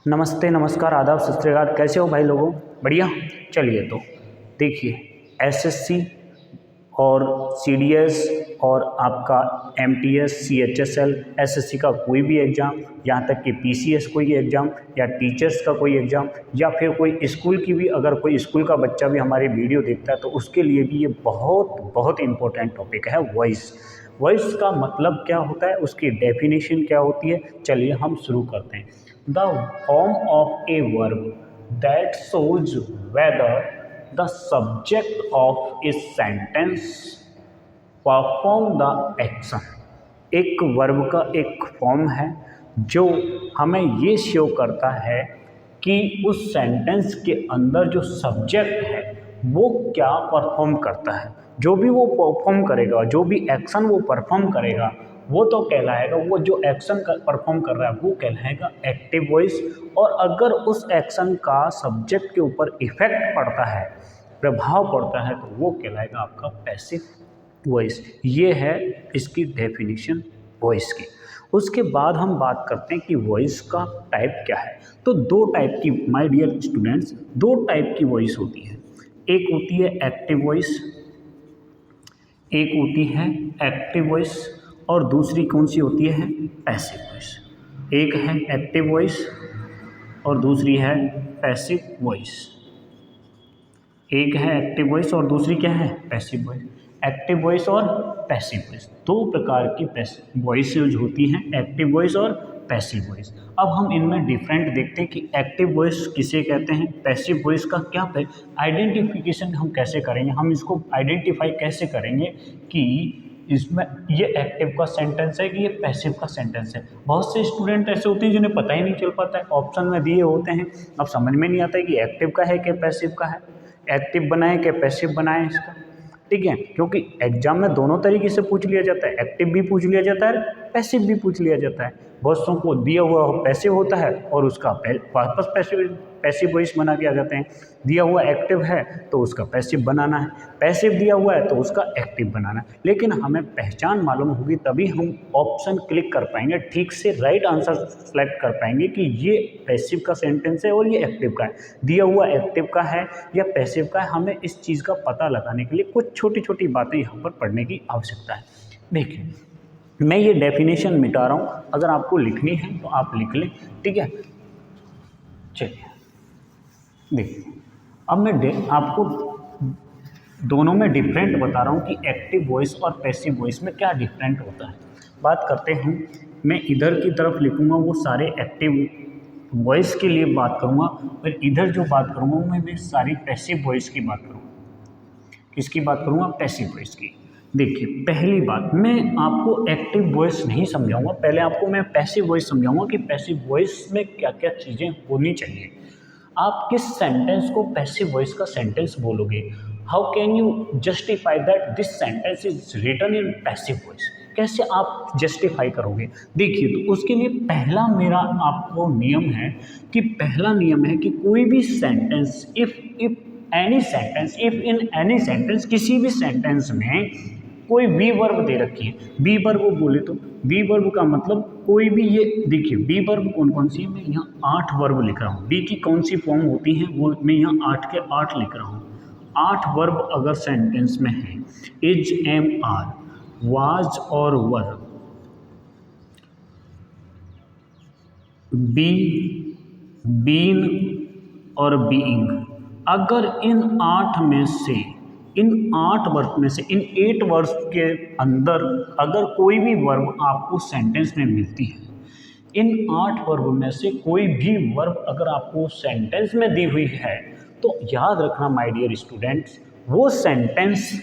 नमस्ते, नमस्कार, आदाब, सत श्री अकाल। कैसे हो भाई लोगों? बढ़िया। चलिए तो देखिए, एसएससी और सीडीएस और आपका एमटीएस, सीएचएसएल, एसएससी का कोई भी एग्ज़ाम, यहाँ तक कि पीसीएस कोई एग्ज़ाम या टीचर्स का कोई एग्ज़ाम या फिर कोई स्कूल की भी, अगर कोई स्कूल का बच्चा भी हमारी वीडियो देखता है तो उसके लिए भी ये बहुत बहुत इम्पोर्टेंट टॉपिक है। वॉइस वॉइस का मतलब क्या होता है, उसकी डेफिनेशन क्या होती है, चलिए हम शुरू करते हैं। The form of a verb that shows whether the subject of a sentence perform the action. एक वर्ब का एक फॉर्म है जो हमें ये शो करता है कि उस सेंटेंस के अंदर जो सब्जेक्ट है वो क्या परफॉर्म करता है। जो भी वो परफॉर्म करेगा, जो भी एक्शन वो परफॉर्म करेगा, वो तो कहलाएगा, वो जो एक्शन परफॉर्म कर रहा है वो कहलाएगा एक्टिव वॉइस। और अगर उस एक्शन का सब्जेक्ट के ऊपर इफेक्ट पड़ता है, प्रभाव पड़ता है, तो वो कहलाएगा आपका पैसिव वॉइस। ये है इसकी डेफिनेशन वॉइस की। उसके बाद हम बात करते हैं कि वॉइस का टाइप क्या है। तो दो टाइप की, माय डियर स्टूडेंट्स, दो टाइप की वॉइस होती है। एक होती है एक्टिव वॉइस, एक होती है एक्टिव वॉइस, और दूसरी कौन सी होती है? Passive voice. एक है एक्टिव वॉइस और दूसरी है पैसिव वॉइस। एक है एक्टिव वॉइस और दूसरी क्या है? Passive voice. एक्टिव वॉइस और पैसिव वॉइस, दो प्रकार की वॉइसेज होती हैं, एक्टिव वॉइस और पैसिव वॉइस। अब हम इनमें डिफरेंट देखते हैं कि एक्टिव वॉइस किसे कहते हैं, पैसिव वॉइस का क्या आइडेंटिफिकेशन हम कैसे करेंगे, हम इसको आइडेंटिफाई कैसे करेंगे कि इसमें ये एक्टिव का सेंटेंस है कि ये पैसिव का सेंटेंस है। बहुत से स्टूडेंट ऐसे होते हैं जिन्हें पता ही नहीं चल पाता है, ऑप्शन में दिए होते हैं, अब समझ में नहीं आता है कि एक्टिव का है कि पैसिव का है, एक्टिव बनाए कि पैसिव बनाए इसका। ठीक है, क्योंकि एग्जाम में दोनों तरीके से पूछ लिया जाता है, एक्टिव भी पूछ लिया जाता है, पैसिव भी पूछ लिया जाता है। बहुतों को दिया हुआ पैसिव होता है और उसका वापस पैसिव वॉइस बना के आ जाते हैं। दिया हुआ एक्टिव है तो उसका पैसिव बनाना है, पैसिव दिया हुआ है तो उसका एक्टिव बनाना है। लेकिन हमें पहचान मालूम होगी तभी हम ऑप्शन क्लिक कर पाएंगे, ठीक से राइट आंसर सेलेक्ट कर पाएंगे कि ये पैसिव का सेंटेंस है और ये एक्टिव का है। दिया हुआ एक्टिव का है या पैसिव का है, हमें इस चीज़ का पता लगाने के लिए कुछ छोटी छोटी बातें यहाँ पर पढ़ने की आवश्यकता है। देखिए, मैं ये डेफिनेशन मिटा रहा हूँ, अगर आपको लिखनी है तो आप लिख लें, ठीक है। चलिए देखिए, अब मैं आपको दोनों में डिफरेंट बता रहा हूँ कि एक्टिव वॉइस और पैसिव वॉइस में क्या डिफरेंट होता है। बात करते हैं, मैं इधर की तरफ लिखूँगा वो सारे एक्टिव वॉइस के लिए बात करूँगा, और इधर जो बात करूँगा मैं सारी पैसिव वॉइस की बात करूँगा। किसकी बात करूँगा? पैसिव वॉइस की। देखिए, पहली बात, मैं आपको एक्टिव वॉइस नहीं समझाऊंगा, पहले आपको मैं पैसिव वॉइस समझाऊंगा कि पैसिव वॉइस में क्या क्या चीज़ें होनी चाहिए। आप किस सेंटेंस को पैसिव वॉइस का सेंटेंस बोलोगे? How can you justify that this sentence is written in passive voice? कैसे आप जस्टिफाई करोगे? देखिए, तो उसके लिए पहला मेरा आपको नियम है कि कोई भी sentence, if in any sentence, किसी भी सेंटेंस में कोई बी वर्ब दे रखी है, बी वर्ब बोले तो बी वर्ब का मतलब कोई भी, ये देखिए बी वर्ब कौन कौन सी है, मैं यहाँ 8 वर्ब लिख रहा हूँ। बी की कौन सी फॉर्म होती है वो मैं यहाँ 8 के 8 लिख रहा हूँ। 8 वर्ब अगर सेंटेंस में है, इज, एम, आर, वाज और वर, बी, बीन और बीइंग, अगर इन 8 वर्ड में से इन 8 वर्ड्स के अंदर अगर कोई भी वर्ब आपको सेंटेंस में मिलती है, इन 8 वर्ब में से कोई भी वर्ब अगर आपको सेंटेंस में दी हुई है, तो याद रखना माय डियर स्टूडेंट्स, वो सेंटेंस,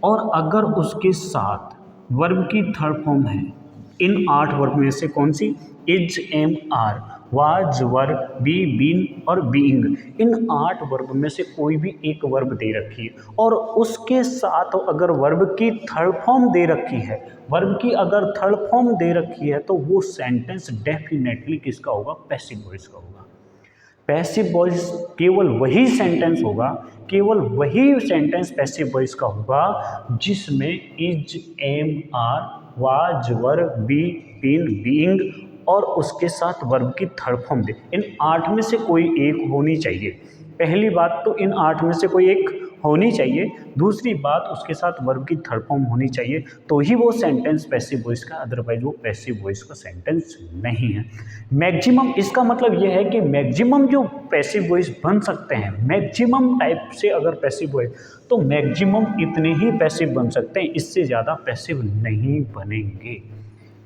और अगर उसके साथ वर्ब की थर्ड फॉर्म है, इन 8 वर्ब में से कौन सी? Is, am, are, was, were, be, been और बीइंग, इन 8 वर्ब में से कोई भी एक वर्ब दे रखी है और उसके साथ अगर वर्ब की थर्ड फॉर्म दे रखी है, वर्ब की अगर थर्ड फॉर्म दे रखी है, तो वो सेंटेंस डेफिनेटली किसका होगा? पैसिव वॉइस का होगा। पैसिव वॉइस केवल वही सेंटेंस होगा, केवल वही सेंटेंस पैसिव वॉइस का होगा जिसमें is, am, are, was, were, be, been, being और उसके साथ वर्ब की थर्ड फॉर्म दे। इन 8 में से कोई एक होनी चाहिए। पहली बात तो इन 8 में से कोई एक होनी चाहिए। दूसरी बात उसके साथ वर्ब की थर्ड फॉर्म होनी चाहिए, तो ही वो सेंटेंस पैसिव वॉइस का, अदरवाइज वो पैसिव वॉइस का सेंटेंस नहीं है। मैक्सिमम, इसका मतलब ये है कि मैक्सिमम जो पैसिव वॉइस बन सकते हैं, मैक्सिमम टाइप से अगर पैसिव वॉइस, तो मैक्सिमम इतने ही पैसिव बन सकते हैं, इससे ज़्यादा पैसिव नहीं बनेंगे।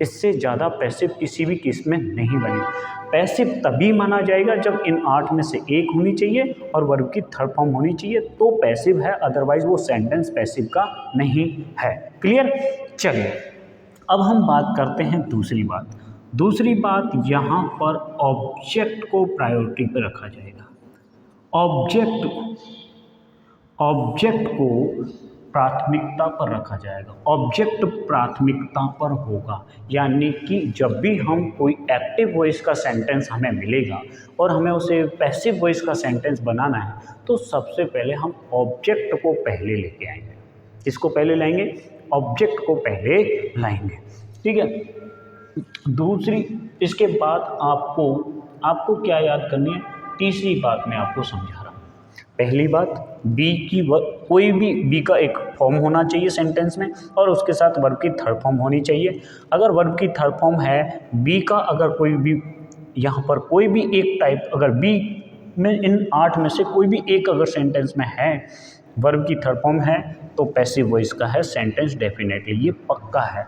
इससे ज़्यादा पैसिव किसी भी केस में नहीं बनेगी। पैसिव तभी माना जाएगा जब इन 8 में से एक होनी चाहिए और वर्ब की थर्ड फॉर्म होनी चाहिए, तो पैसिव है, अदरवाइज वो सेंटेंस पैसिव का नहीं है। क्लियर? चलिए अब हम बात करते हैं दूसरी बात। दूसरी बात, यहाँ पर ऑब्जेक्ट को प्रायोरिटी पर रखा जाएगा। ऑब्जेक्ट को प्राथमिकता पर रखा जाएगा। ऑब्जेक्ट प्राथमिकता पर होगा, यानी कि जब भी हम कोई एक्टिव वॉइस का सेंटेंस हमें मिलेगा और हमें उसे पैसिव वॉइस का सेंटेंस बनाना है, तो सबसे पहले हम ऑब्जेक्ट को पहले लेके आएंगे। इसको पहले लाएंगे, ऑब्जेक्ट को पहले लाएंगे। ठीक है। दूसरी, इसके बाद आपको क्या याद करनी है? तीसरी बात मैं आपको समझा रहा हूँ। पहली बात, कोई भी बी का एक फॉर्म होना चाहिए सेंटेंस में और उसके साथ वर्ब की थर्ड फॉर्म होनी चाहिए। अगर वर्ब की थर्ड फॉर्म है बी का, अगर कोई भी यहाँ पर कोई भी एक टाइप, अगर बी में इन 8 में से कोई भी एक अगर सेंटेंस में है, वर्ब की थर्ड फॉर्म है, तो पैसिव वॉइस का है सेंटेंस डेफिनेटली, ये पक्का है।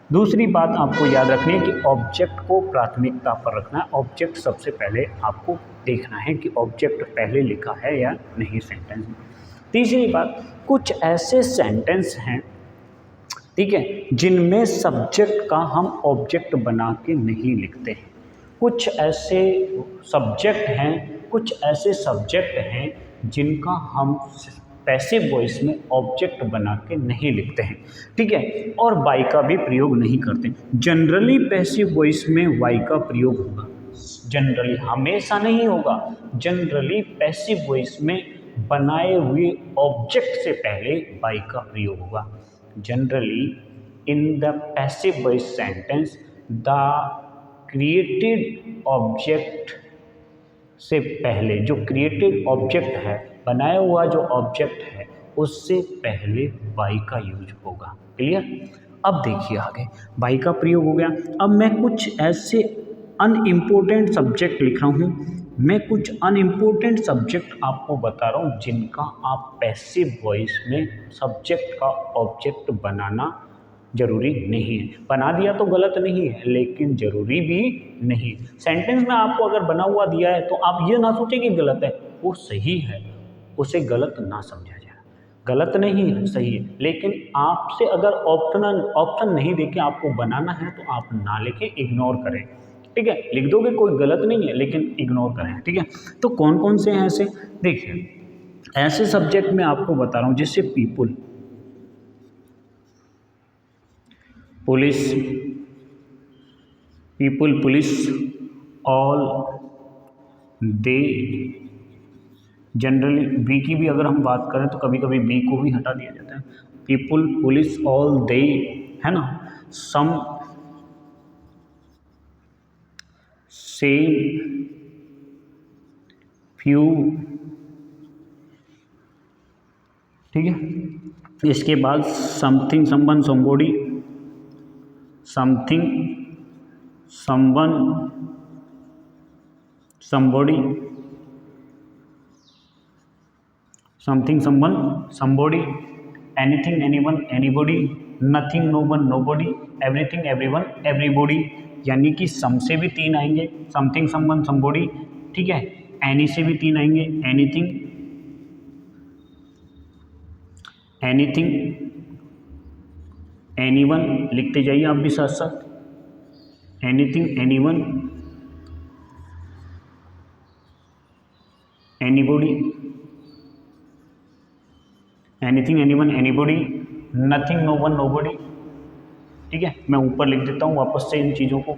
दूसरी बात आपको याद रखनी है कि ऑब्जेक्ट को प्राथमिकता पर रखना है। ऑब्जेक्ट सबसे पहले आपको देखना है कि ऑब्जेक्ट पहले लिखा है या नहीं सेंटेंस में। तीसरी बात, कुछ ऐसे सेंटेंस हैं, ठीक है, जिनमें सब्जेक्ट का हम ऑब्जेक्ट बना के नहीं लिखते हैं। कुछ ऐसे सब्जेक्ट हैं जिनका हम पैसिव वॉइस में ऑब्जेक्ट बना के नहीं लिखते हैं। ठीक है, और वाई का भी प्रयोग नहीं करते। जनरली पैसिव वॉइस में वाई का प्रयोग होगा, जनरली, हमेशा नहीं होगा। जनरली पैसिव वॉइस में बनाए हुए ऑब्जेक्ट से पहले वाई का प्रयोग होगा। Generally in the passive voice sentence the created object से पहले, जो क्रिएटेड ऑब्जेक्ट है, बनाया हुआ जो ऑब्जेक्ट है, उससे पहले वाई का यूज होगा। क्लियर? अब देखिए आगे, वाई का प्रयोग हो गया। अब मैं कुछ ऐसे अनइम्पोर्टेंट सब्जेक्ट लिख रहा हूँ, मैं कुछ अनइम्पोर्टेंट सब्जेक्ट आपको बता रहा हूँ जिनका आप पैसिव वॉइस में सब्जेक्ट का ऑब्जेक्ट बनाना जरूरी नहीं है। बना दिया तो गलत नहीं है, लेकिन जरूरी भी नहीं। सेंटेंस में आपको अगर बना हुआ दिया है तो आप ये ना सोचें कि गलत है, वो सही है, उसे गलत ना समझा जाए। गलत नहीं है, सही है, लेकिन आपसे अगर ऑप्शन नहीं देके आपको बनाना है तो आप ना लिखें, इग्नोर करें। ठीक है, लिख दोगे कोई गलत नहीं है, लेकिन इग्नोर करें। ठीक है, तो कौन कौन से हैं ऐसे? देखिए, ऐसे सब्जेक्ट में आपको बता रहा हूँ, जैसे people, police, people, police, all, they. Generally be की भी अगर हम बात करें तो कभी कभी बी को भी हटा दिया जाता है। पीपुल, पुलिस, ऑल, दे, है ना। Some, same, few. ठीक है, इसके बाद something, someone, somebody, something, someone, somebody, something, someone, somebody, anything, anyone, anybody, nothing, no one, nobody, everything, everyone, everybody. यानी कि सम से भी 3 आएंगे, समथिंग, समवन, समबॉडी। ठीक है, एनी से भी 3 आएंगे, एनीथिंग, एनीथिंग, एनीवन, लिखते जाइए आप भी साथ साथ, anything, anyone, anybody, anything, anyone, anybody, nothing, no one, nobody. ठीक है, मैं ऊपर लिख देता हूँ वापस से इन चीज़ों को।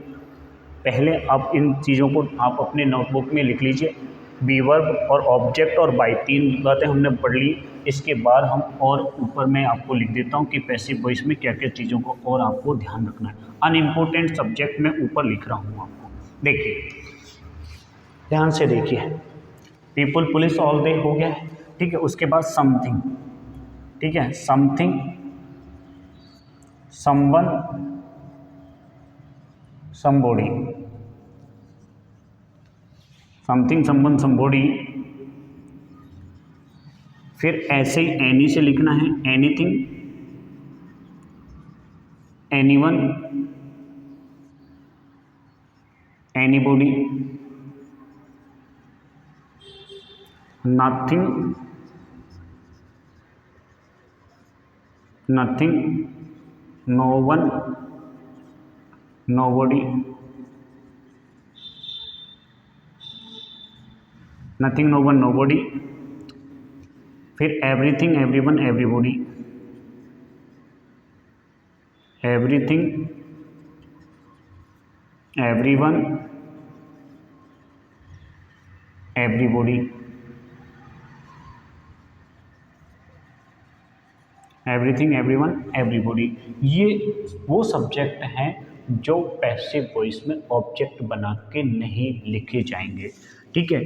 पहले आप इन चीज़ों को आप अपने नोटबुक में लिख लीजिए। बी वर्ब और ऑब्जेक्ट और बाई, 3 बातें हमने पढ़ ली। इसके बाद हम और ऊपर मैं आपको लिख देता हूँ कि पैसिव वॉइस में क्या क्या चीज़ों को और आपको ध्यान रखना है। अनइम्पोर्टेंट सब्जेक्ट मैं ऊपर लिख रहा हूँ आपको। देखिए ध्यान से देखिए, पीपल पुलिस ऑल डे हो गया है, ठीक है। उसके बाद समथिंग, ठीक है, something someone somebody, something someone somebody. फिर ऐसे ही एनी से लिखना है, anything anyone anybody, nothing nothing no one nobody, nothing no one nobody. फिर everything everyone everybody, everything everyone everybody, everything everyone everybody. ये वो सब्जेक्ट हैं जो पैसिव वॉइस में ऑब्जेक्ट बना के नहीं लिखे जाएंगे, ठीक है।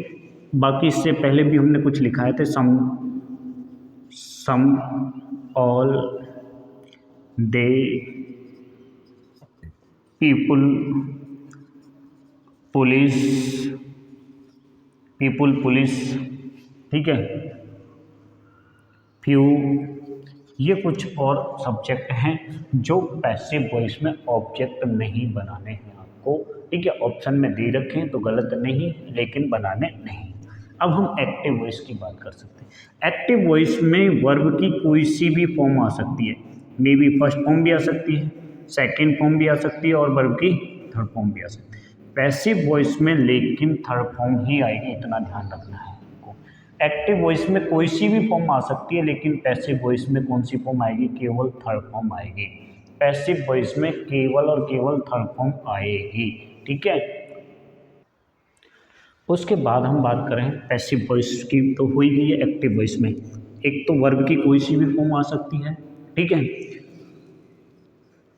बाकी इससे पहले भी हमने कुछ लिखाए थे, some all they people police, ठीक है, फ्यू। ये कुछ और सब्जेक्ट हैं जो पैसिव वॉइस में ऑब्जेक्ट नहीं बनाने हैं आपको, ठीक है। ऑप्शन में दे रखे हैं तो गलत नहीं, लेकिन बनाने नहीं। अब हम एक्टिव वॉइस की बात कर सकते हैं। एक्टिव वॉइस में वर्ब की कोई सी भी फॉर्म आ सकती है, मे बी फर्स्ट फॉर्म भी आ सकती है, सेकेंड फॉर्म भी आ सकती है और वर्ब की थर्ड फॉर्म भी आ सकती है। पैसिव वॉइस में लेकिन थर्ड फॉर्म ही आएगी, इतना ध्यान रखना है आपको। एक्टिव वॉइस में कोई सी भी फॉर्म आ सकती है, लेकिन पैसिव वॉइस में कौन सी फॉर्म आएगी? केवल थर्ड फॉर्म आएगी। पैसिव वॉइस में केवल और केवल थर्ड फॉर्म आएगी, ठीक है। उसके बाद हम बात करें पैसिव वॉइस की, तो हुई गई है एक्टिव वॉइस में। एक तो वर्ब की कोई सी भी फॉर्म आ सकती है, ठीक है,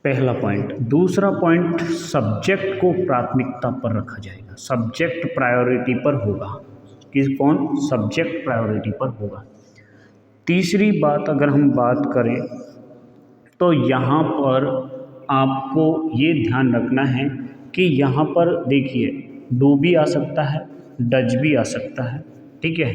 पहला पॉइंट। दूसरा पॉइंट, सब्जेक्ट को प्राथमिकता पर रखा जाएगा, सब्जेक्ट प्रायोरिटी पर होगा। कौन? सब्जेक्ट प्रायोरिटी पर होगा। तीसरी बात अगर हम बात करें तो यहाँ पर आपको ये ध्यान रखना है कि यहाँ पर देखिए डू भी आ सकता है, डज भी आ सकता है, ठीक है,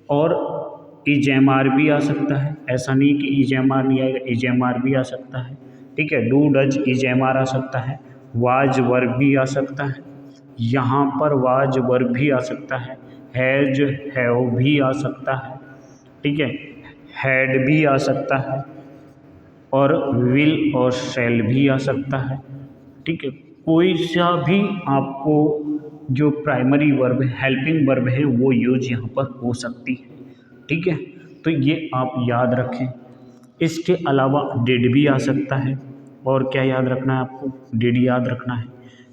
और इजेमार भी आ सकता है। ऐसा नहीं कि इजेमार नहीं आएगा, इजेमार भी आ सकता है, ठीक है। डू डज इजेमार आ सकता है, वाज वर्ब भी आ सकता है, यहाँ पर वाज वर्ब भी आ सकता है, हैज हैव भी आ सकता है, ठीक है, हैड भी आ सकता है, और विल और शैल भी आ सकता है, ठीक है। कोई सा भी आपको जो प्राइमरी वर्ब हेल्पिंग वर्ब है वो यूज यहाँ पर हो सकती है, ठीक है। तो ये आप याद रखें। इसके अलावा डिड भी आ सकता है, और क्या याद रखना है आपको? डिड याद रखना है,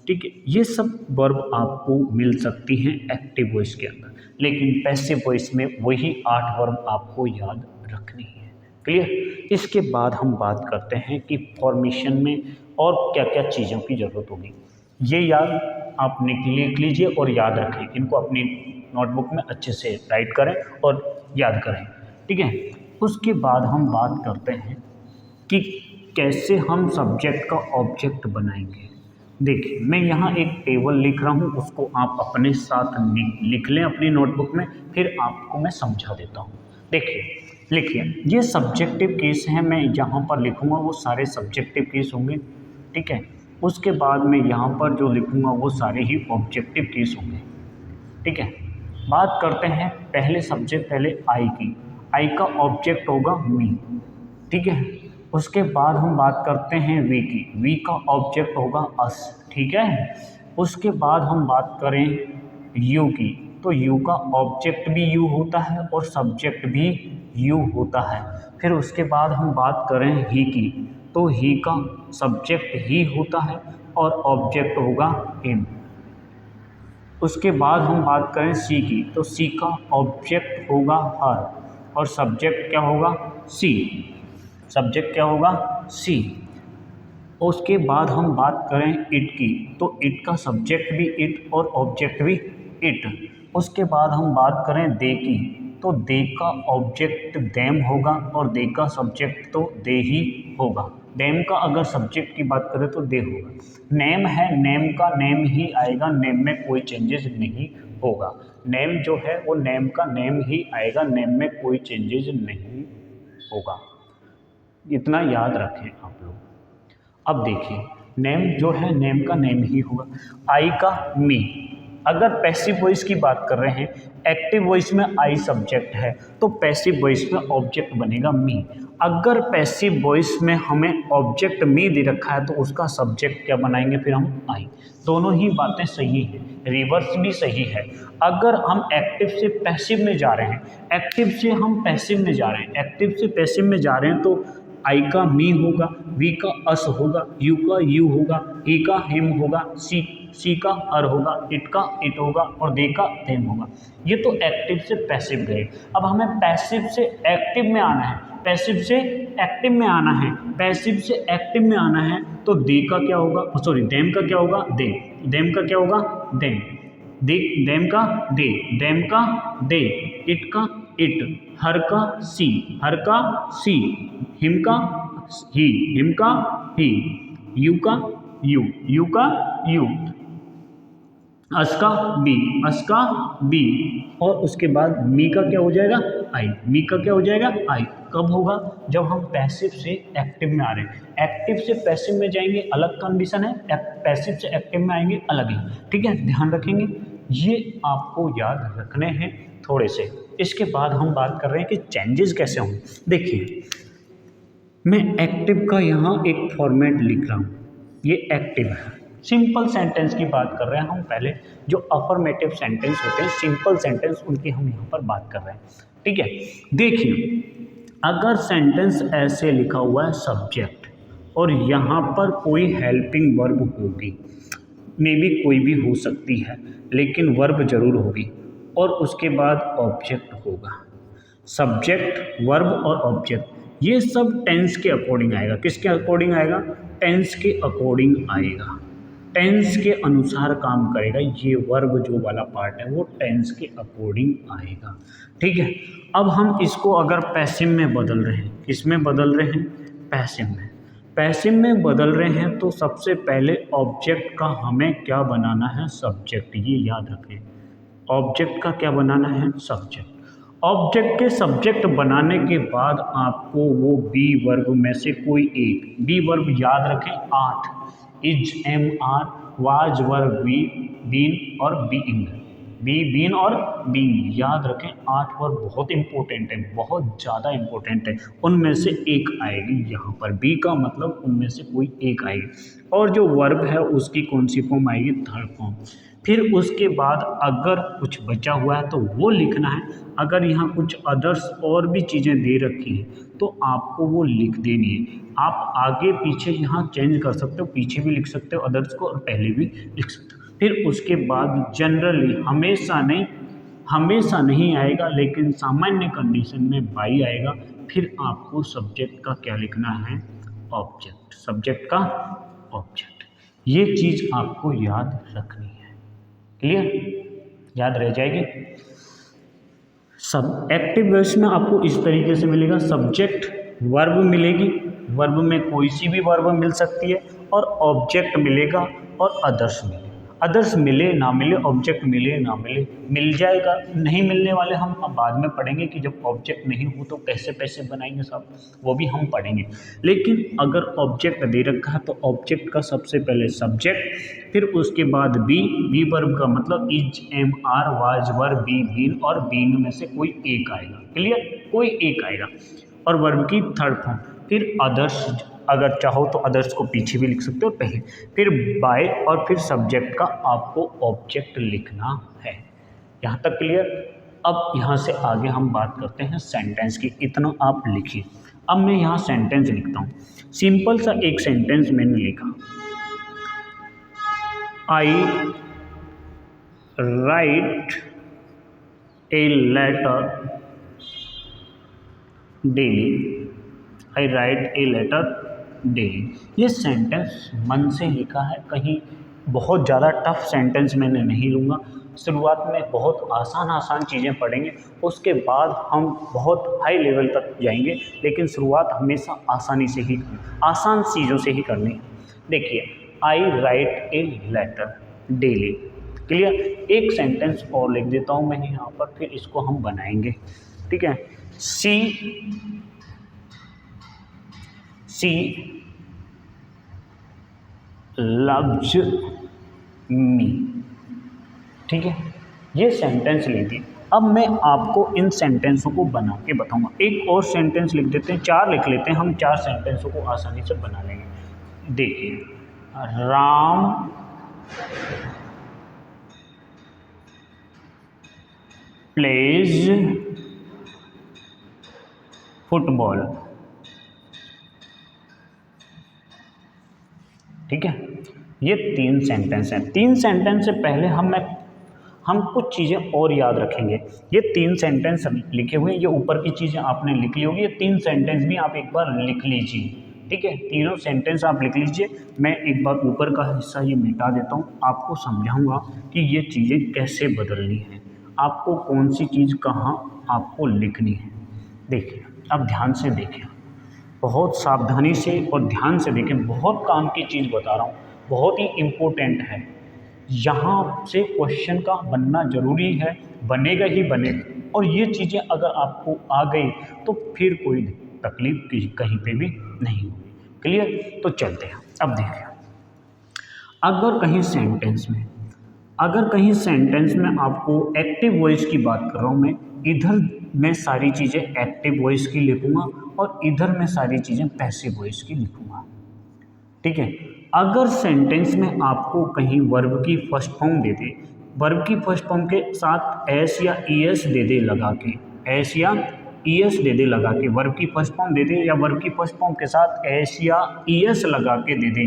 ठीक है। ये सब वर्ब आपको मिल सकती हैं एक्टिव वॉइस के अंदर, लेकिन पैसिव वॉइस में वही 8 वर्ब आपको याद रखनी है। क्लियर? इसके बाद हम बात करते हैं कि फॉर्मेशन में और क्या क्या चीज़ों की ज़रूरत होगी। ये याद आप लिख लीजिए और याद रखें, इनको अपनी नोटबुक में अच्छे से राइट करें और याद करें, ठीक है। उसके बाद हम बात करते हैं कि कैसे हम सब्जेक्ट का ऑब्जेक्ट बनाएंगे। देखिए मैं यहाँ एक टेबल लिख रहा हूँ, उसको आप अपने साथ लिख लें अपनी नोटबुक में, फिर आपको मैं समझा देता हूँ। देखिए लिखिए, ये सब्जेक्टिव केस है, मैं यहाँ पर लिखूँगा वो सारे सब्जेक्टिव केस होंगे, ठीक है। उसके बाद मैं यहाँ पर जो लिखूँगा वो सारे ही ऑब्जेक्टिव केस होंगे, ठीक है। बात करते हैं पहले सब्जेक्ट, पहले आई की। आई का ऑब्जेक्ट होगा मी, ठीक है। उसके बाद हम बात करते हैं वी की। वी का ऑब्जेक्ट होगा अस, ठीक है। उसके बाद हम बात करें यू की, तो यू का ऑब्जेक्ट भी यू होता है और सब्जेक्ट भी यू होता है। फिर उसके बाद हम बात करें ही की, तो ही का सब्जेक्ट ही होता है और ऑब्जेक्ट होगा हिम। उसके बाद हम बात करें सी की, तो सी का ऑब्जेक्ट होगा हर और सब्जेक्ट क्या होगा? सी। सब्जेक्ट क्या होगा? सी। उसके बाद हम बात करें इट की, तो इट का सब्जेक्ट भी इट और ऑब्जेक्ट भी इट। उसके बाद हम बात करें दे की, तो दे का ऑब्जेक्ट देम होगा और दे का सब्जेक्ट तो दे ही होगा। देम का अगर सब्जेक्ट की बात करें तो दे होगा। नेम है, नेम का नेम ही आएगा, नेम में कोई चेंजेस नहीं होगा। नेम जो है वो नेम का नेम ही आएगा, नेम में कोई चेंजेस नहीं होगा। इतना याद रखें आप लोग। अब देखिए, नेम जो है नेम का नेम ही होगा। आई का मी, अगर पैसिव वॉइस की बात कर रहे हैं, एक्टिव वॉइस में आई सब्जेक्ट है तो पैसिव वॉइस में ऑब्जेक्ट बनेगा मी। अगर पैसिव वॉइस में हमें ऑब्जेक्ट मी दे रखा है तो उसका सब्जेक्ट क्या बनाएंगे फिर हम आई। दोनों ही बातें सही है, रिवर्स भी सही है। अगर हम एक्टिव से पैसिव में जा रहे हैं, एक्टिव से हम पैसिव में जा रहे हैं, एक्टिव से पैसिव में जा रहे हैं तो आई का मी होगा, वी का अस होगा, यू का यू होगा, ही का हिम होगा, सी का हर होगा, इट का इट होगा और दे का देम होगा। ये तो एक्टिव से पैसिव गए। अब हमें पैसिव से एक्टिव में आना है, पैसिव से एक्टिव में आना है, पैसिव से एक्टिव में आना है तो दे का क्या होगा, सॉरी देम का क्या होगा, दे, देम का क्या होगा, देम, दे, देम का दे, देम का दे, इट का इट, हर का सी, हर का सी, हिम का ही, हिम का ही, यू का यू, यू का यू, अस का बी, अस का बी, और उसके बाद मी का क्या हो जाएगा, आई, मी का क्या हो जाएगा, आई। कब होगा, जब हम पैसिव से एक्टिव में आ रहे हैं। एक्टिव से पैसिव में जाएंगे अलग कंडीशन है, पैसिव से एक्टिव में आएंगे अलग ही। ठीक है, ध्यान रखेंगे, ये आपको याद रखने हैं थोड़े से। इसके बाद हम बात कर रहे हैं कि चेंजेस कैसे हों। देखिए, मैं एक्टिव का यहाँ एक फॉर्मेट लिख रहा हूँ, ये एक्टिव है। सिंपल सेंटेंस की बात कर रहे हैं हम, पहले जो अफर्मेटिव सेंटेंस होते हैं, सिंपल सेंटेंस, उनकी हम यहाँ पर बात कर रहे हैं। ठीक है, देखिए, अगर सेंटेंस ऐसे लिखा हुआ है सब्जेक्ट और यहाँ पर कोई हेल्पिंग वर्ब होगी, मे बी कोई भी हो सकती है लेकिन वर्ब जरूर होगी, और उसके बाद ऑब्जेक्ट होगा। सब्जेक्ट, वर्ब और ऑब्जेक्ट, ये सब टेंस के अकॉर्डिंग आएगा। किसके अकॉर्डिंग आएगा, टेंस के अकॉर्डिंग आएगा, टेंस के अनुसार काम करेगा। ये वर्ब जो वाला पार्ट है वो टेंस के अकॉर्डिंग आएगा। ठीक है, अब हम इसको अगर पैसिव में बदल रहे हैं, किसमें बदल रहे हैं, पैसिव में, पैसिव में बदल रहे हैं तो सबसे पहले ऑब्जेक्ट का हमें क्या बनाना है, सब्जेक्ट। ये याद रखें, ऑब्जेक्ट का क्या बनाना है, सब्जेक्ट। ऑब्जेक्ट के सब्जेक्ट बनाने के बाद आपको वो बी वर्ब में से कोई एक, बी वर्ब याद रखें 8, is, am, are, was, were, be, been और बीइंग, बी, बीन और बीइंग, याद रखें 8 वर्ब बहुत इंपॉर्टेंट है, बहुत ज़्यादा इंपॉर्टेंट है। उनमें से एक आएगी यहाँ पर, बी का मतलब उनमें से कोई एक आएगी, और जो वर्ब है उसकी कौन सी फॉर्म आएगी, थर्ड फॉर्म। फिर उसके बाद अगर कुछ बचा हुआ है तो वो लिखना है। अगर यहाँ कुछ अदर्स और भी चीज़ें दे रखी हैं तो आपको वो लिख देनी है। आप आगे पीछे यहाँ चेंज कर सकते हो, पीछे भी लिख सकते हो अदर्स को और पहले भी लिख सकते हो। फिर उसके बाद जनरली हमेशा नहीं आएगा, लेकिन सामान्य कंडीशन में बाई आएगा। फिर आपको सब्जेक्ट का क्या लिखना है, ऑब्जेक्ट, सब्जेक्ट का ऑब्जेक्ट। ये चीज़ आपको याद रखनी है। क्लियर, याद रह जाएगी। सब एक्टिव वॉइस में आपको इस तरीके से मिलेगा, सब्जेक्ट, वर्ब मिलेगी, वर्ब में कोई सी भी वर्ब मिल सकती है, और ऑब्जेक्ट मिलेगा और अदर्स मिलेगा। अदर्स मिले ना मिले, ऑब्जेक्ट मिले ना मिले, मिल जाएगा। नहीं मिलने वाले हम अब बाद में पढ़ेंगे कि जब ऑब्जेक्ट नहीं हो तो कैसे पैसे बनाएंगे सब, वो भी हम पढ़ेंगे। लेकिन अगर ऑब्जेक्ट दे रखा है तो ऑब्जेक्ट का सबसे पहले सब्जेक्ट, फिर उसके बाद बी वर्ब का मतलब is, am, are, was, were, be, been और बीइंग में से कोई एक आएगा। क्लियर, कोई एक आएगा, और वर्ब की थर्ड फॉर्म। फिर अदर्स, अगर चाहो तो अदर्स को पीछे भी लिख सकते हो पहले, फिर बाय, और फिर सब्जेक्ट का आपको ऑब्जेक्ट लिखना है। यहाँ तक क्लियर। अब यहाँ से आगे हम बात करते हैं सेंटेंस की। इतना आप लिखिए। अब मैं यहाँ सेंटेंस लिखता हूँ। सिंपल सा एक सेंटेंस मैंने लिखा, I write a letter daily, I write a letter daily. ये सेंटेंस मन से लिखा है, कहीं बहुत ज़्यादा टफ सेंटेंस मैंने नहीं लूँगा। शुरुआत में बहुत आसान आसान चीज़ें पढ़ेंगे, उसके बाद हम बहुत हाई लेवल तक जाएंगे, लेकिन शुरुआत हमेशा आसानी से ही आसान चीज़ों से ही करनी है। देखिए, I write a letter daily. Clear. एक सेंटेंस और लिख देता हूँ मैं यहाँ पर, फिर इसको हम बनाएंगे। ठीक है। सी लव्स मी। ठीक है, ये सेंटेंस लिख दी। अब मैं आपको इन सेंटेंसों को बना के बताऊंगा। एक और सेंटेंस लिख देते हैं, 4 लिख लेते हैं हम, 4 सेंटेंसों को आसानी से बना लेंगे। देखिए, राम प्लेज फुटबॉल। ठीक है, ये 3 सेंटेंस हैं। 3 सेंटेंस से पहले हम कुछ चीज़ें और याद रखेंगे। ये 3 सेंटेंस लिखे हुए हैं, ये ऊपर की चीज़ें आपने लिख ली होगी, ये 3 सेंटेंस भी आप एक बार लिख लीजिए। ठीक है, तीनों सेंटेंस आप लिख लीजिए। मैं एक बार ऊपर का हिस्सा ये मिटा देता हूँ, आपको समझाऊंगा कि ये चीज़ें कैसे बदलनी है, आपको कौन सी चीज़ कहाँ आपको लिखनी है। देखिए, अब ध्यान से देखिए, बहुत सावधानी से और ध्यान से देखें, बहुत काम की चीज़ बता रहा हूँ, बहुत ही इम्पोर्टेंट है। यहाँ से क्वेश्चन का बनना ज़रूरी है, बनेगा ही बनेगा। और ये चीज़ें अगर आपको आ गई तो फिर कोई तकलीफ कहीं पे भी नहीं होगी। क्लियर। तो चलते हैं। अब देखिए, अगर कहीं सेंटेंस में आपको एक्टिव वॉइस की बात कर रहा हूँ मैं, इधर मैं सारी चीज़ें एक्टिव वॉइस की लिखूंगा और इधर मैं सारी चीज़ें पैसिव वॉइस की लिखूंगा। ठीक है। अगर सेंटेंस में आपको कहीं वर्ब की फर्स्ट फॉर्म दे दे, वर्ब की फर्स्ट फॉर्म के साथ एस या ईएस दे दे लगा के, एस या ईएस दे दे लगा के, वर्ब की फर्स्ट फॉर्म दे दे, या वर्ब की फर्स्ट फॉर्म के साथ एस या ईएस लगा के दे दे,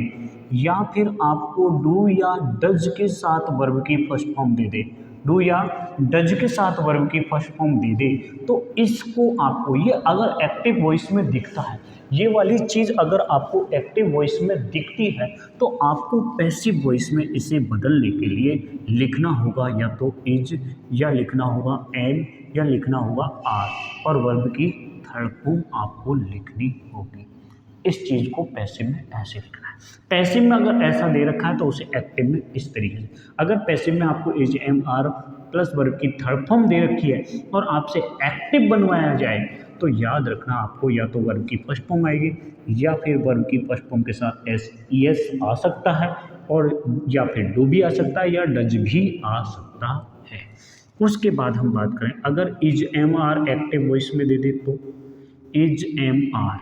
या फिर आपको डू या डज के साथ वर्ब की first form they they, do या डज के साथ वर्ब की फर्स्ट फॉर्म दे दे, तो इसको आपको, ये अगर एक्टिव वॉइस में दिखता है, ये वाली चीज़ अगर आपको एक्टिव वॉइस में दिखती है, तो आपको पैसिव वॉइस में इसे बदलने के लिए लिखना होगा या तो इज, या लिखना होगा एन, या लिखना होगा आर, और वर्ब की थर्ड फॉर्म आपको लिखनी होगी। इस चीज़ को पैसिव में ऐसे लिखना है। पैसिव में अगर ऐसा दे रखा है तो उसे एक्टिव में इस तरीके से। अगर पैसिव में आपको is am are plus verb की थर्ड फॉर्म दे रखी है और आपसे एक्टिव बनवाया जाए, तो याद रखना आपको या तो वर्ब की फर्स्ट फॉर्म आएगी, या फिर वर्ब की फर्स्ट फॉर्म के साथ एस ई एस आ सकता है, और या फिर डू भी आ सकता है, या डज भी आ सकता है। उसके बाद हम बात करें, अगर is am are active voice में दे दे तो इज एम आर,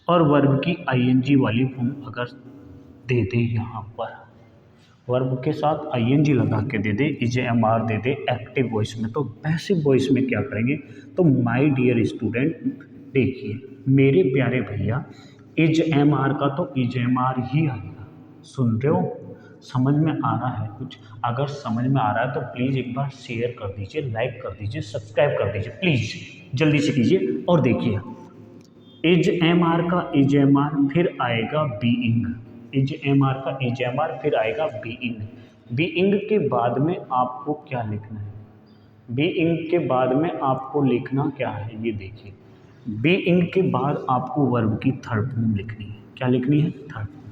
और वर्ब की आईएनजी वाली फॉर्म अगर दे दे, यहाँ पर वर्ब के साथ आईएनजी लगा के दे दे, इज एम आर दे दे एक्टिव वॉइस में, तो पैसिव वॉइस में क्या करेंगे, तो माय डियर स्टूडेंट, देखिए मेरे प्यारे भैया, इज एम आर का तो इज एम आर ही आएगा। सुन रहे हो, समझ में आ रहा है कुछ? अगर समझ में आ रहा है तो प्लीज़ एक बार शेयर कर दीजिए, लाइक कर दीजिए, सब्सक्राइब कर दीजिए, प्लीज़ जल्दी से कीजिए। और देखिए, इज एम आर का इज एम आर, फिर आएगा बीइंग, इज एम आर का इज एम आर, फिर आएगा बीइंग। बीइंग के बाद में आपको क्या लिखना है, बीइंग के बाद में आपको लिखना क्या है, ये देखिए, बीइंग के बाद आपको वर्ब की थर्ड फॉर्म लिखनी है। क्या लिखनी है? Third form,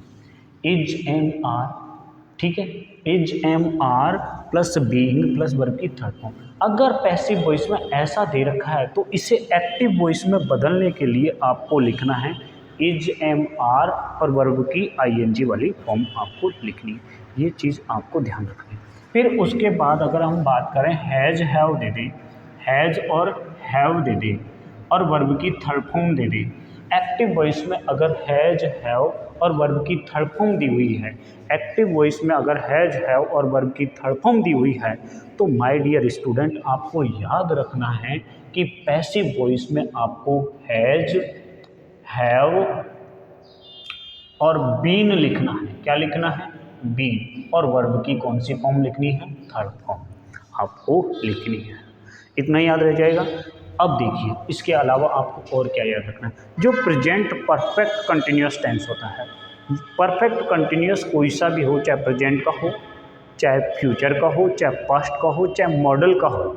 is am are. ठीक है, is am are plus being plus verb की थर्ड फॉर्म। अगर पैसिव वॉइस में ऐसा दे रखा है तो इसे एक्टिव वॉइस में बदलने के लिए आपको लिखना है इज एम आर और वर्ब की आईएनजी वाली फॉर्म आपको लिखनी है। ये चीज़ आपको ध्यान रखनी है। फिर उसके बाद अगर हम बात करें, has have they they, has और हैव दे दे, और वर्ब की थर्ड फॉर्म दे दे। एक्टिव वॉइस में अगर हैज़ हैव और वर्ब की थर्ड फॉर्म दी हुई है, एक्टिव वॉइस में अगर हैज़ हैव और वर्ब की थर्ड फॉर्म दी हुई है, तो माय डियर स्टूडेंट आपको याद रखना है कि पैसिव वॉइस में आपको हैज़ हैव और बीन लिखना है। क्या लिखना है? बीन। और वर्ब की कौन सी फॉर्म लिखनी है? थर्ड फॉर्म आपको लिखनी है। इतना याद रह जाएगा। अब देखिए इसके अलावा आपको और क्या याद रखना है, जो प्रेजेंट परफेक्ट कंटिन्यूस टेंस होता है, परफेक्ट कंटिन्यूस कोई सा भी हो, चाहे प्रेजेंट का हो, चाहे फ्यूचर का हो, चाहे पास्ट का हो, चाहे मॉडल का हो,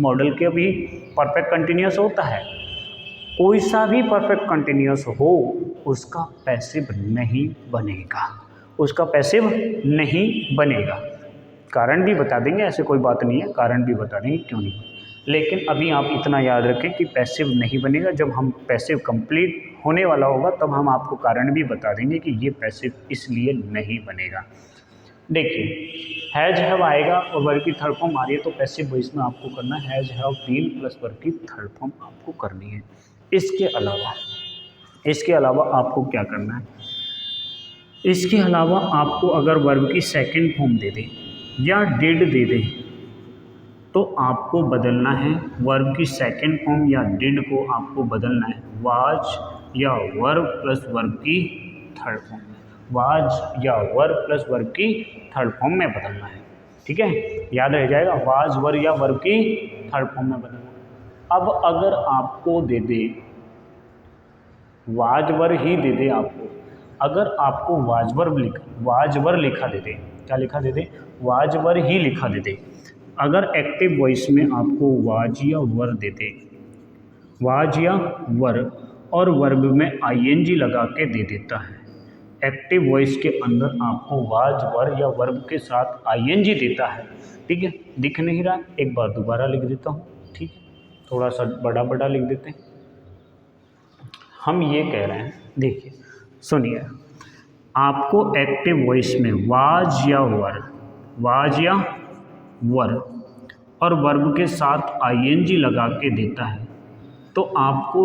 मॉडल के भी परफेक्ट कंटिन्यूस होता है, कोई सा भी परफेक्ट कंटिन्यूस हो उसका पैसिव नहीं बनेगा, उसका पैसिव नहीं बनेगा। कारण भी बता देंगे, ऐसे कोई बात नहीं है, कारण भी बता देंगे क्यों नहीं। लेकिन अभी आप इतना याद रखें कि पैसिव नहीं बनेगा, जब हम पैसिव कंप्लीट होने वाला होगा तब हम आपको कारण भी बता देंगे कि ये पैसिव इसलिए नहीं बनेगा। देखिए हैज़ हैव आएगा और वर्ब की थर्ड फॉर्म आ रही है तो पैसिव वॉइस में आपको करना है has have been plus verb की थर्ड फॉर्म आपको करनी है। इसके अलावा आपको क्या करना है, इसके अलावा आपको अगर वर्ब की सेकंड फॉर्म दे दे या डिड दे दे तो आपको बदलना है, वर्ब की सेकंड फॉर्म या डिड को आपको बदलना है वाज या वर्ब प्लस वर्ब की थर्ड फॉर्म में, वाज या वर्ब प्लस वर्ब की थर्ड फॉर्म में बदलना है। ठीक है, याद रह जाएगा, वाज वर्ब या वर्ब की थर्ड फॉर्म में बदलना। अब अगर आपको दे दे वाजवर ही दे दे, आपको अगर आपको वाजवर लिखा दे दे, क्या लिखा दे दे, वाजवर ही लिखा दे दे, अगर एक्टिव वॉइस में आपको वाज या वर दे दे, वाज या वर और वर्ब में आईएनजी लगा के दे देता है, एक्टिव वॉइस के अंदर आपको वाज वर या वर्ब के साथ आईएनजी देता है। ठीक है, दिख नहीं रहा, एक बार दोबारा लिख देता हूँ। ठीक है, थोड़ा सा बड़ा बड़ा लिख देते हैं। हम ये कह रहे हैं, देखिए सुनिए, आपको एक्टिव वॉइस में वाज या वर और वर्ब के साथ आईएनजी लगा के देता है, तो आपको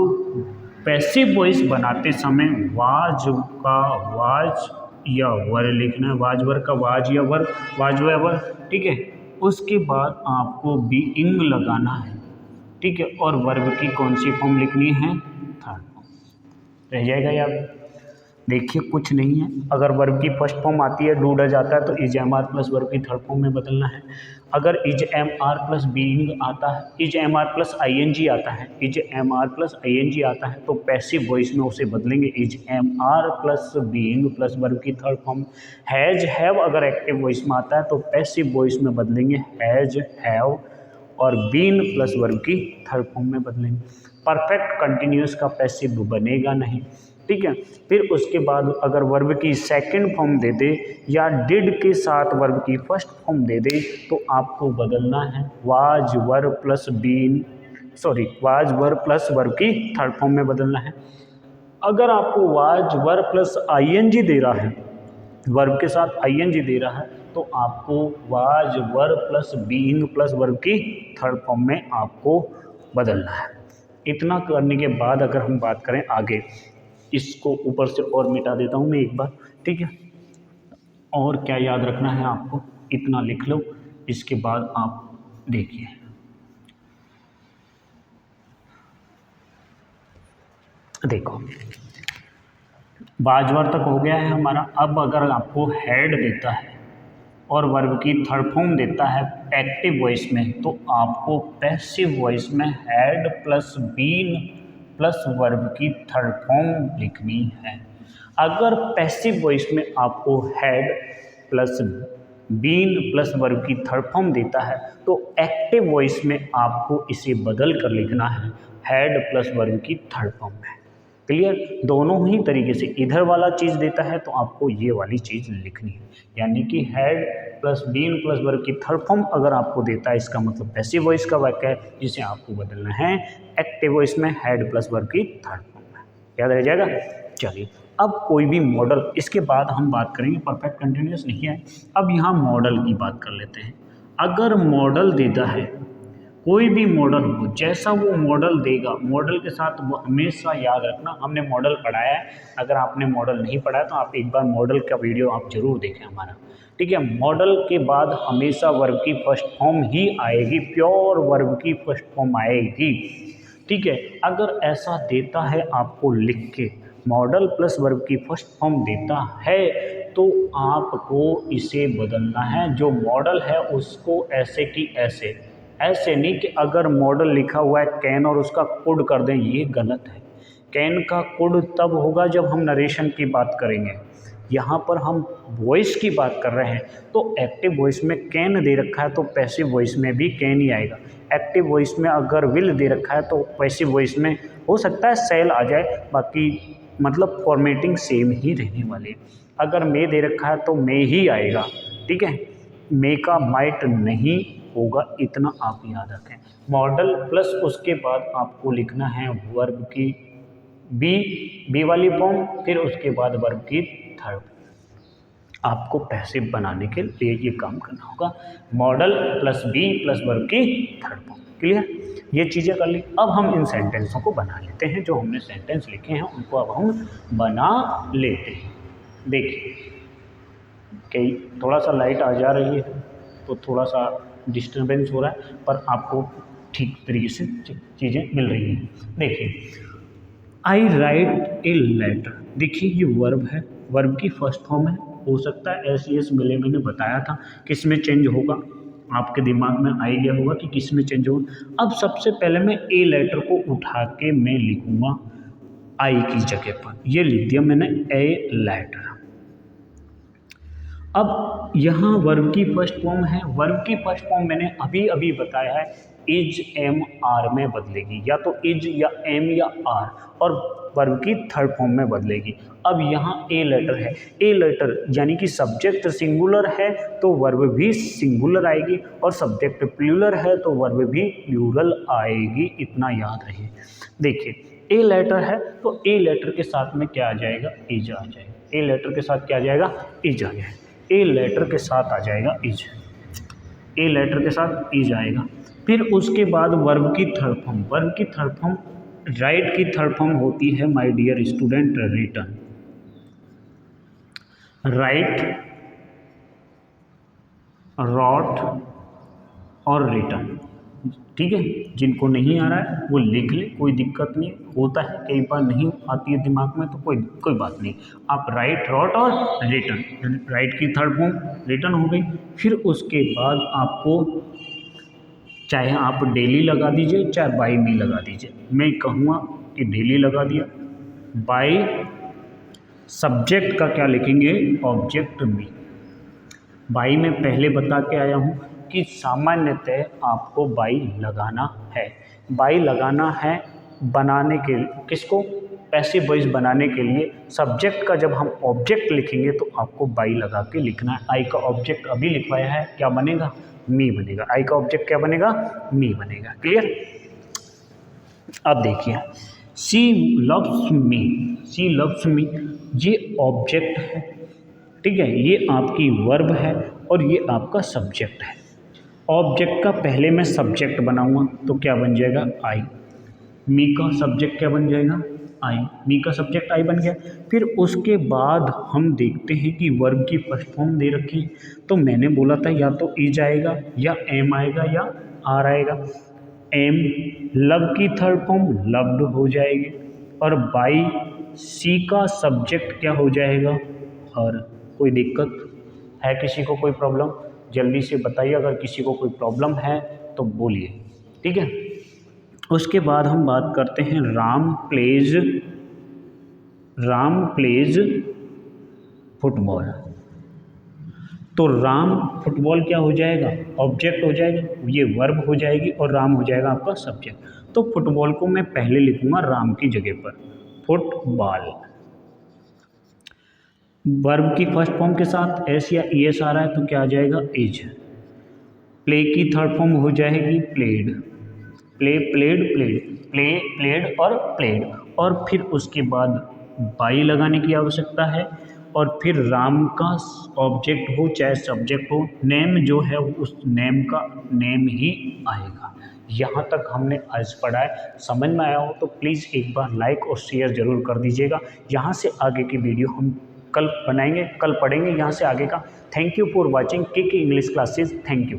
पैसिव वॉइस बनाते समय वाज का वाज या वर लिखना है, वाज वर का वाज या वर, वाज या वर। ठीक है, उसके बाद आपको बीइंग लगाना है। ठीक है, और वर्ब की कौन सी फॉर्म लिखनी है, थर्ड फॉर्म। रह जाएगा याद। देखिए कुछ नहीं है, अगर वर्ब की फर्स्ट फॉर्म आती है डू डज आता है तो is am are plus verb की थर्ड फॉर्म में बदलना है। अगर is am are plus being आता है, is am are plus I N G आता है, is am are plus I N G आता है तो पैसिव वॉइस में उसे बदलेंगे is am are plus being plus verb की थर्ड फॉर्म। हैज़ हैव अगर एक्टिव वॉइस में आता है तो पैसिव वॉइस में बदलेंगे हैज़ हैव और बीन प्लस वर्ब की थर्ड फॉर्म में बदलेंगे। परफेक्ट कंटिन्यूस का पैसिव बनेगा नहीं। ठीक है, फिर उसके बाद अगर वर्ब की सेकंड फॉर्म दे दे या डिड के साथ वर्ब की फर्स्ट फॉर्म दे दे तो आपको बदलना है was were plus been, was were plus verb की थर्ड फॉर्म में बदलना है। अगर आपको वाज वर प्लस आईएनजी दे रहा है, वर्ब के साथ आईएनजी दे रहा है तो आपको was were plus being plus verb की थर्ड फॉर्म में आपको बदलना है। इतना करने के बाद अगर हम बात करें आगे, इसको ऊपर से और मिटा देता हूँ मैं एक बार। ठीक है, और क्या याद रखना है आपको, इतना लिख लो। इसके बाद आप देखिए, देखो बाजवर तक हो गया है हमारा। अब अगर आपको हेड देता है और वर्ब की थर्ड फॉर्म देता है एक्टिव वॉइस में तो आपको पैसिव वॉइस में had plus been plus verb की थर्ड फॉर्म लिखनी है। अगर पैसिव वॉइस में आपको had plus been plus verb की थर्ड फॉर्म देता है तो एक्टिव वॉइस में आपको इसे बदल कर लिखना है हेड प्लस वर्ब की थर्ड फॉर्म में। क्लियर, दोनों ही तरीके से इधर वाला चीज़ देता है तो आपको ये वाली चीज़ लिखनी है, यानी कि had plus been plus verb की थर्ड फॉर्म अगर आपको देता है इसका मतलब पैसिव वॉइस का वाक्य है जिसे आपको बदलना है एक्टिव वॉइस में हेड प्लस वर्ब की थर्ड फॉर्म में। याद रह जाएगा। चलिए, अब कोई भी मॉडल, इसके बाद हम बात करेंगे परफेक्ट कंटिन्यूस नहीं है, अब यहाँ मॉडल की बात कर लेते हैं। अगर मॉडल देता है, कोई भी मॉडल हो, जैसा वो मॉडल देगा, मॉडल के साथ वो हमेशा याद रखना, हमने मॉडल पढ़ाया है, अगर आपने मॉडल नहीं पढ़ाया तो आप एक बार मॉडल का वीडियो आप जरूर देखें हमारा। ठीक है, मॉडल के बाद हमेशा वर्ब की फर्स्ट फॉर्म ही आएगी, प्योर वर्ब की फर्स्ट फॉर्म आएगी। ठीक है, अगर ऐसा देता है आपको लिख के, मॉडल प्लस वर्ब की फर्स्ट फॉर्म देता है तो आपको इसे बदलना है, जो मॉडल है उसको ऐसे की ऐसे ऐसे नहीं कि अगर मॉडल लिखा हुआ है कैन और उसका कुड कर दें, ये गलत है। कैन का कुड तब होगा जब हम नरेशन की बात करेंगे। यहाँ पर हम वॉइस की बात कर रहे हैं, तो एक्टिव वॉइस में कैन दे रखा है तो पैसिव वॉइस में भी कैन ही आएगा। एक्टिव वॉइस में अगर विल दे रखा है तो पैसिव वॉइस में हो सकता है सेल आ जाए, बाकी मतलब फॉर्मेटिंग सेम ही रहने वाली है। अगर मे दे रखा है तो मे ही आएगा, ठीक है, मे का माइट नहीं होगा, इतना आप याद रखें। मॉडल प्लस उसके बाद आपको लिखना है वर्ब की बी वाली फॉर्म, फिर उसके बाद वर्ब की थर्ड। आपको पैसिव बनाने के लिए ये काम करना होगा, modal plus be plus verb की थर्ड फॉर्म। क्लियर, ये चीज़ें कर ली। अब हम इन सेंटेंसों को बना लेते हैं, जो हमने सेंटेंस लिखे हैं उनको अब हम बना लेते हैं। देखिए कई थोड़ा सा लाइट आ जा रही है तो थोड़ा सा डिस्टर्बेंस हो रहा है, पर आपको ठीक तरीके से चीज़ें मिल रही हैं। देखिए आई राइट ए लेटर, देखिए ये वर्ब है, वर्ब की फर्स्ट फॉर्म है, हो सकता है एस एस मिले, मैंने बताया था किस में चेंज होगा, आपके दिमाग में आ गया होगा कि किस में चेंज होगा। अब सबसे पहले मैं ए लेटर को उठा के मैं लिखूँगा आई की जगह पर, ये लिख दिया मैंने ए लेटर। अब यहाँ वर्ब की फर्स्ट फॉर्म है, वर्ब की फर्स्ट फॉर्म मैंने अभी अभी बताया है इज एम आर में बदलेगी, या तो इज या एम या आर, और वर्ब की थर्ड फॉर्म में बदलेगी। अब यहाँ ए लेटर है, ए लेटर यानी कि सब्जेक्ट सिंगुलर है तो वर्ब भी सिंगुलर आएगी, और सब्जेक्ट प्लूरल है तो वर्ब भी प्लूरल आएगी, इतना याद रहे। देखिए ए लेटर है तो ए लेटर के साथ में क्या आ जाएगा, इज आ जाएगा। ए लेटर के साथ क्या आ जाएगा, इज आ जाएगा। ए लेटर के साथ आ जाएगा इज, ए लेटर के साथ इज आएगा। फिर उसके बाद वर्ब की थर्ड फॉर्म, वर्ब की थर्ड फॉर्म राइट की थर्ड फॉर्म होती है my dear student written. Write, wrote और रिटन, ठीक है। जिनको नहीं आ रहा है वो लिख ले, कोई दिक्कत नहीं, होता है कई बार नहीं आती है दिमाग में तो कोई बात नहीं। आप राइट, रॉट और रिटन, राइट की थर्ड फॉर्म रिटन हो गई। फिर उसके बाद आपको चाहे आप डेली लगा दीजिए चाहे बाई में लगा दीजिए, मैं कहूँगा कि डेली लगा दिया। बाई सब्जेक्ट का क्या लिखेंगे, ऑब्जेक्ट में। बाई में पहले बता के आया हूँ कि सामान्यतः आपको बाई लगाना है, बाई लगाना है बनाने के, किसको, पैसिव वॉइस बनाने के लिए। सब्जेक्ट का जब हम ऑब्जेक्ट लिखेंगे तो आपको बाई लगा के लिखना है। आई का ऑब्जेक्ट अभी लिखवाया है, क्या बनेगा, मी बनेगा। आई का ऑब्जेक्ट क्या बनेगा, मी बनेगा। क्लियर। अब देखिए she loves me, she loves me ये ऑब्जेक्ट है, ठीक है, ये आपकी वर्ब है और ये आपका सब्जेक्ट है। ऑब्जेक्ट का पहले मैं सब्जेक्ट बनाऊंगा तो क्या बन जाएगा, आई। मी का सब्जेक्ट क्या बन जाएगा, आई। मी का सब्जेक्ट आई बन गया। फिर उसके बाद हम देखते हैं कि वर्ब की फर्स्ट फॉर्म दे रखी है, तो मैंने बोला था या तो इज आएगा या एम आएगा या आर आएगा। एम, लव की थर्ड फॉर्म लव्ड हो जाएगी, और बाई सी का सब्जेक्ट क्या हो जाएगा, हर। कोई दिक्कत है किसी को, कोई प्रॉब्लम, जल्दी से बताइए, अगर किसी को कोई प्रॉब्लम है तो बोलिए, ठीक है। उसके बाद हम बात करते हैं राम प्लेज फुटबॉल। तो राम फुटबॉल क्या हो जाएगा, ऑब्जेक्ट हो जाएगा, ये वर्ब हो जाएगी, और राम हो जाएगा आपका सब्जेक्ट। तो फुटबॉल को मैं पहले लिखूंगा राम की जगह पर, फुटबॉल। वर्ब की फर्स्ट फॉर्म के साथ एस या ई एस आ रहा है तो क्या आ जाएगा, इज। प्ले की थर्ड फॉर्म हो जाएगी played, play played played, play played और प्लेड। और फिर उसके बाद बाई लगाने की आवश्यकता है, और फिर राम का ऑब्जेक्ट हो चाहे सब्जेक्ट हो, नेम जो है उस नेम का नेम ही आएगा। यहाँ तक हमने आज पढ़ा है, समझ में आया हो तो प्लीज़ एक बार लाइक और शेयर ज़रूर कर दीजिएगा। यहाँ से आगे की वीडियो हम कल बनाएंगे, कल पढ़ेंगे यहाँ से आगे का। थैंक यू फॉर वॉचिंग के इंग्लिश क्लासेज। Thank you.